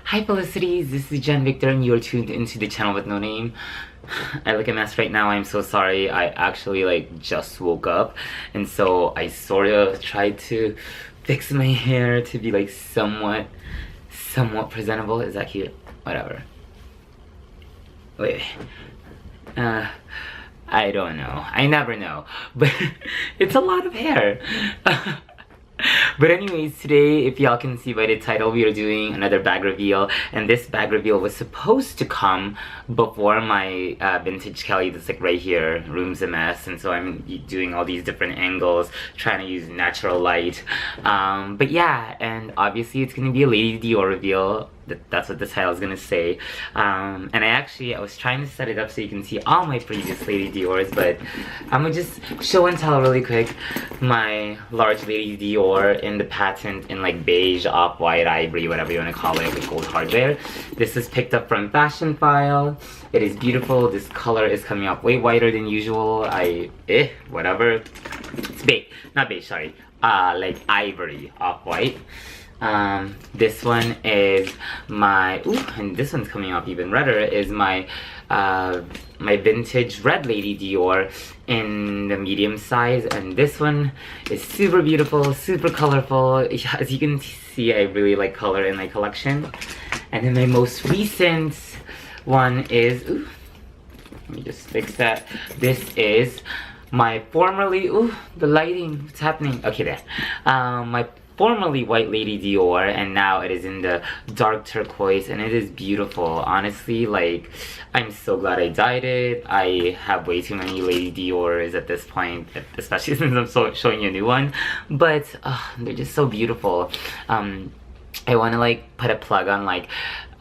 Hi felicities, this is Jen Victor and you're tuned into the channel with no name. I look a mess right now, I'm so sorry. I actually just woke up and so I sort of tried to fix my hair to be somewhat presentable. Is that cute? Whatever. Wait. I don't know. I never know. But it's a lot of hair. But anyways, today, if y'all can see by the title, we are doing another bag reveal, and this bag reveal was supposed to come before my vintage Kelly that's right here, room's a mess, and so I'm doing all these different angles, trying to use natural light. But yeah, and obviously it's gonna be a Lady Dior reveal. That's what the title is gonna say. And I was trying to set it up so you can see all my previous Lady Dior's, but I'm gonna just show and tell really quick. My large Lady Dior in the patent in beige, off-white, ivory, whatever you want to call it, with gold hardware. This is picked up from Fashion File. It is beautiful. This color is coming up way whiter than usual. Whatever. It's beige, not beige, sorry. Ivory, off-white. This one is my, and this one's coming off even redder, is my my vintage red Lady Dior in the medium size, and this one is super beautiful, super colorful. As you can see, I really like color in my collection. And then my most recent one is, let me just fix that. This is my formerly, the lighting, what's happening? Okay, there. My formerly white Lady Dior, and now it is in the dark turquoise, and it is beautiful. Honestly, I'm so glad I dyed it. I have way too many Lady Diors at this point, especially since I'm showing you a new one, but they're just so beautiful. I want to put a plug on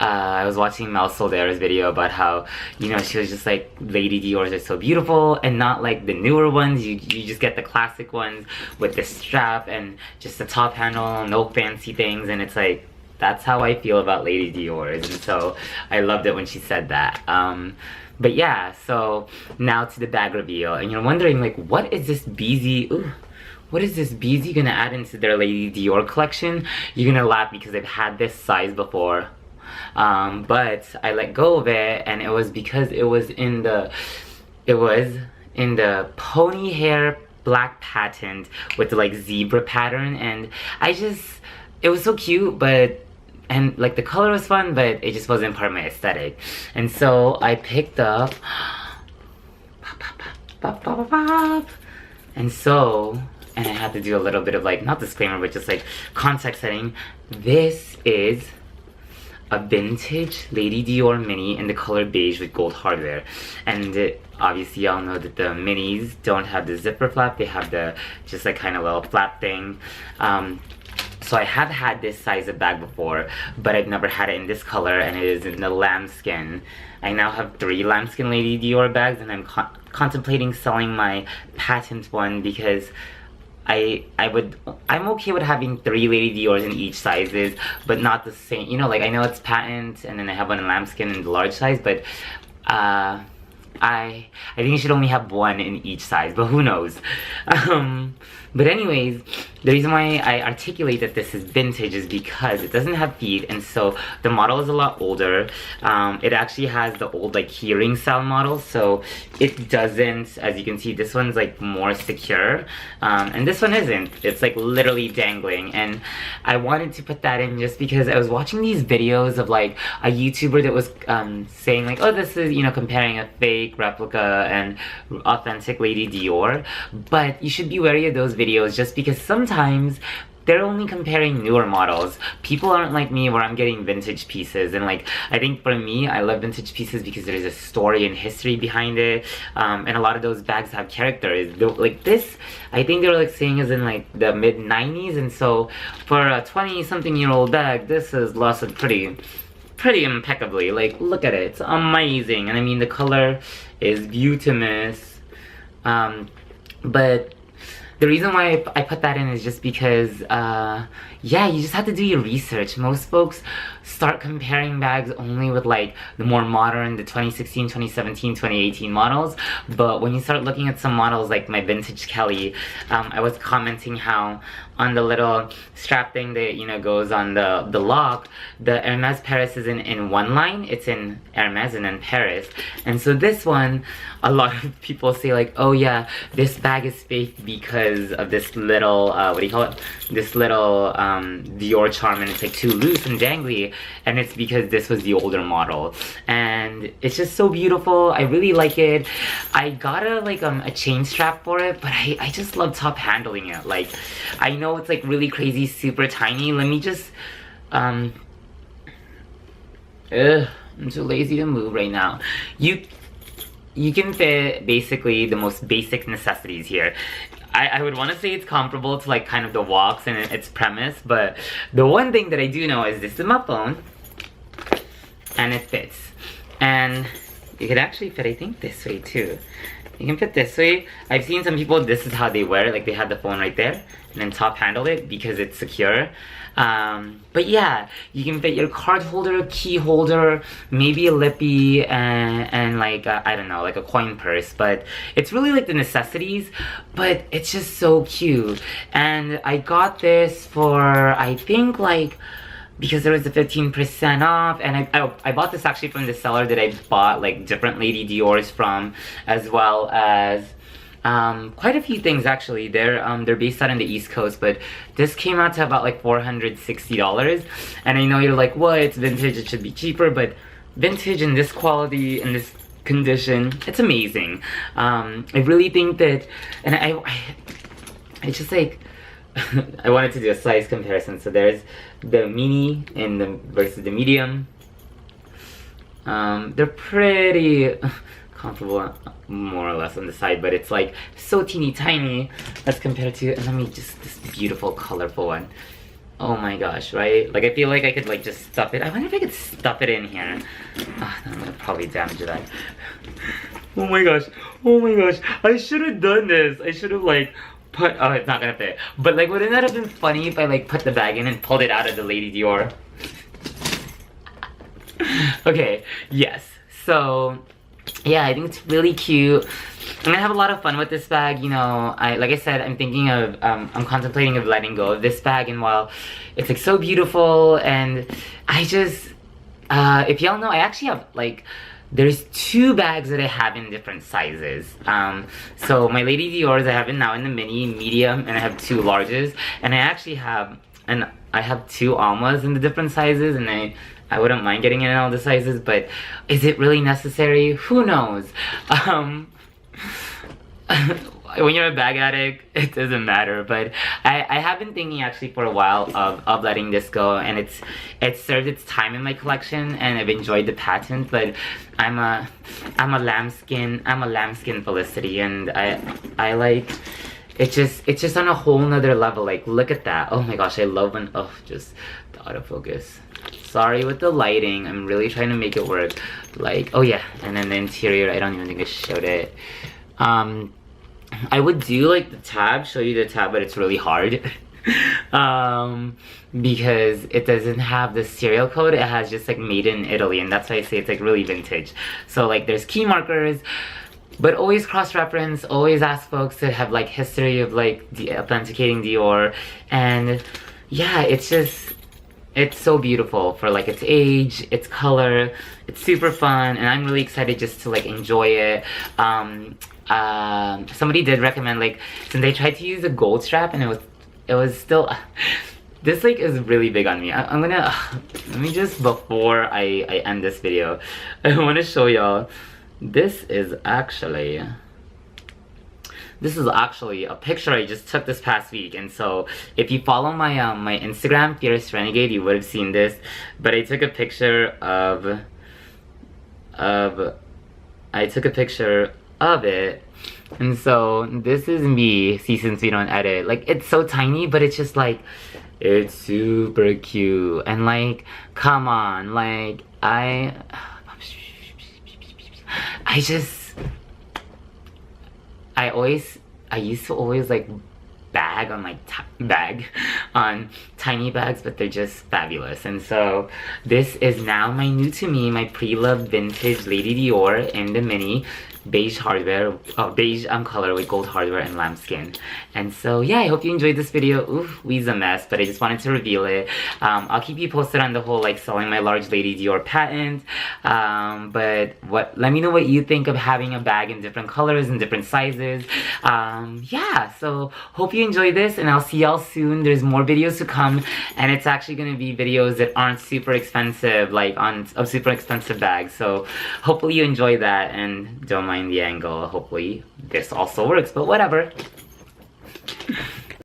I was watching Mel Soldare's video about how, she was just Lady Dior's are so beautiful, and not the newer ones. You just get the classic ones with the strap and just the top handle, no fancy things, and it's that's how I feel about Lady Dior's, and so I loved it when she said that. But yeah, so now to the bag reveal, and you're wondering what is this BZ? What is this BZ gonna add into their Lady Dior collection? You're gonna laugh because I've had this size before. But I let go of it, and it was because it was in the pony hair black patent with the zebra pattern, and it was so cute, and the color was fun, but it just wasn't part of my aesthetic. And so I picked up and I had to do a little bit of not disclaimer, but just context setting. This is a vintage Lady Dior mini in the color beige with gold hardware, and obviously y'all know that the minis don't have the zipper flap. They have the just kind of little flap thing. So I have had this size of bag before, but I've never had it in this color, and it is in the lambskin. I now have 3 lambskin Lady Dior bags, and I'm contemplating selling my patent one because I'm okay with having 3 Lady Diors in each sizes, but not the same. I know it's patent, and then I have one in lambskin in the large size, but I think you should only have 1 in each size, but who knows. But anyways, the reason why I articulate that this is vintage is because it doesn't have feet, and so the model is a lot older. It actually has the old keyring style model, so it doesn't, as you can see, this one's more secure, and this one isn't. It's literally dangling, and I wanted to put that in just because I was watching these videos of a YouTuber that was saying oh, this is, comparing a fake replica and authentic Lady Dior, but you should be wary of those videos just because sometimes they're only comparing newer models. People aren't like me where I'm getting vintage pieces, and I think for me, I love vintage pieces because there's a story and history behind it, and a lot of those bags have characters. This, I think they were saying is in the mid-90s, and so for a 20-something-year-old bag, this is lasted pretty impeccably. Look at it, it's amazing, and I mean the color is beautimous. But the reason why I put that in is just because, yeah, you just have to do your research. Most folks start comparing bags only with the more modern, the 2016, 2017, 2018 models, but when you start looking at some models like my vintage Kelly, I was commenting how on the little strap thing that, you know, goes on the lock, the Hermes Paris is in one line. It's in Hermes and then Paris. And so this one, a lot of people say like, oh yeah, this bag is fake because of this little, what do you call it? This little Dior charm, and it's like too loose and dangly, and it's because this was the older model. And it's just so beautiful. I really like it. I got a chain strap for it, but I just love top handling it. Like, I know it's like really crazy, super tiny. Let me just, I'm too lazy to move right now. You can fit basically the most basic necessities here. I would want to say it's comparable to like kind of the Walks and its premise, but the one thing that I do know is this is my phone, and it fits. And you could actually fit, I think, this way too. You can fit this way. I've seen some people, this is how they wear it, like they have the phone right there, and then top handle it because it's secure. But yeah, you can fit your card holder, key holder, maybe a lippy, and like, I don't know, like a coin purse. But it's really like the necessities, but it's just so cute. And I got this for, I think, like, because there was a 15% off, and I bought this actually from the seller that I bought like different Lady Dior's from, as well as quite a few things actually. They're based out in the East Coast, but this came out to about like $460. And I know you're like, well, it's vintage, it should be cheaper, but vintage in this quality, in this condition, it's amazing. I really think that, and I just like, I wanted to do a size comparison. So there's the mini and versus the medium. They're pretty comparable, more or less, on the side, but it's like so teeny tiny as compared to, and let me just, this beautiful colorful one. Oh my gosh, right? Like, I feel like I could like just stuff it. I wonder if I could stuff it in here. Oh, I'm gonna probably damage that. Oh my gosh, I should have done this. I should have like put, oh, it's not gonna fit. But like, wouldn't that have been funny if I like put the bag in and pulled it out of the Lady Dior? Okay, yes. So yeah, I think it's really cute. I'm gonna have a lot of fun with this bag. You know, like I said, I'm thinking of, I'm contemplating of letting go of this bag, and while it's like so beautiful, and I just, if y'all know, I actually have like, there's 2 bags that I have in different sizes. So my Lady Dior's, I have it now in the mini, medium, and I have 2 larges, and I actually have, and I have 2 Almas in the different sizes, and I wouldn't mind getting it in all the sizes, but is it really necessary? Who knows? When you're a bag addict, it doesn't matter, but I have been thinking actually for a while of letting this go, and it's served its time in my collection, and I've enjoyed the patent, but I'm a lambskin Felicity, and I like, it's just on a whole nother level. Like, look at that. Oh my gosh, I love when, oh, just the autofocus. Sorry with the lighting, I'm really trying to make it work. Like, oh yeah, and then the interior, I don't even think I showed it. I would do like the tab, show you the tab, but it's really hard. Because it doesn't have the serial code, it has just like made in Italy, and that's why I say it's like really vintage. So like there's key markers, but always cross-reference, always ask folks to have like history of like authenticating Dior, and yeah, it's just, it's so beautiful for like its age, its color, it's super fun, and I'm really excited just to like enjoy it. Somebody did recommend, like, since I tried to use a gold strap and it was still, this like is really big on me. I'm gonna, let me just, before I end this video, I want to show y'all, this is actually a picture I just took this past week. And so if you follow my my Instagram, Fierce Renegade, you would have seen this. But I took a picture of it, and so this is me. See, since we don't edit, like, it's so tiny, but it's just like, it's super cute. And like, come on, like, I used to always like bag bag on like on tiny bags, but they're just fabulous. And so this is now my new to me, my pre-loved vintage Lady Dior in the mini beige hardware, beige color with gold hardware and lambskin. And so yeah, I hope you enjoyed this video. Oof, we's a mess, but I just wanted to reveal it. I'll keep you posted on the whole like selling my large Lady Dior patent. But let me know what you think of having a bag in different colors and different sizes. Yeah, so hope you enjoyed this, and I'll see y'all soon. There's more videos to come, and it's actually gonna be videos that aren't super expensive, like of super expensive bags. So hopefully you enjoy that, and don't mind the angle. Hopefully this also works, but whatever.